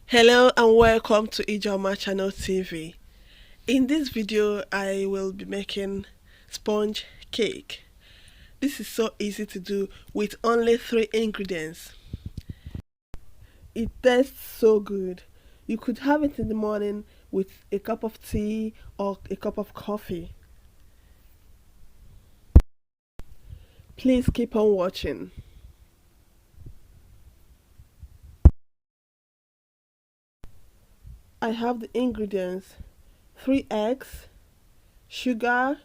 Hello and welcome to Ijeoma Channel TV. In this video, I will be making sponge cake. This is so easy to do with only 3 ingredients. It tastes so good. You could have it in the morning with a cup of tea or a cup of coffee. Please keep on watching. I have the ingredients: 3 eggs, sugar,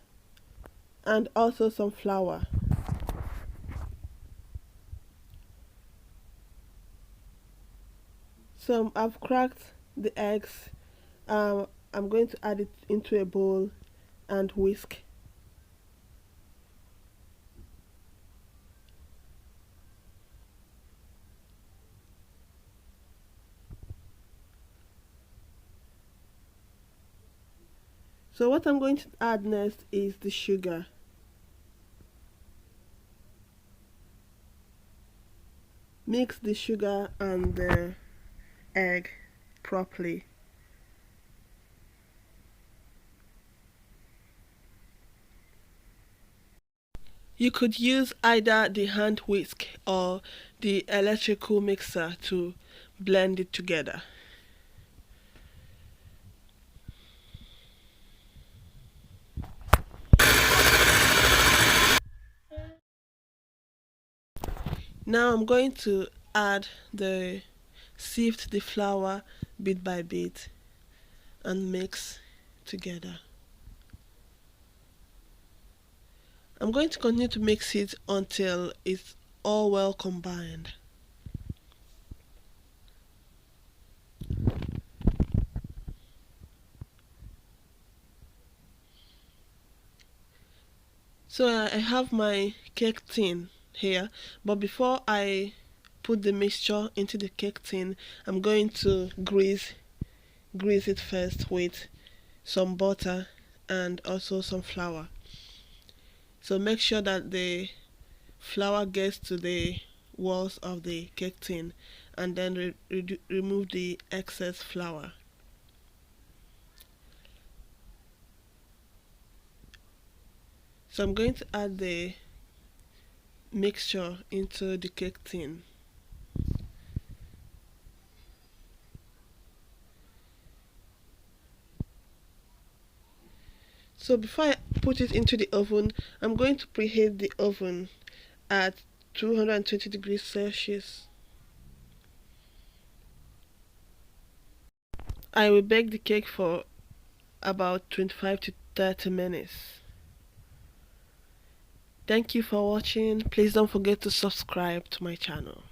and also some flour. So I've cracked the eggs. I'm going to add it into a bowl and whisk. So what I'm going to add next is the sugar. Mix the sugar and the egg properly. You could use either the hand whisk or the electrical mixer to blend it together. Now I'm going to add sift the flour bit by bit and mix together. I'm going to continue to mix it until it's all well combined. So I have my cake tin here, but before I put the mixture into the cake tin, I'm going to grease it first with some butter and also some flour. So make sure that the flour gets to the walls of the cake tin, and then remove the excess flour. So I'm going to add the mixture into the cake tin. So before I put it into the oven, I'm going to preheat the oven at 220 degrees Celsius. I will bake the cake for about 25 to 30 minutes. Thank you for watching. Please don't forget to subscribe to my channel.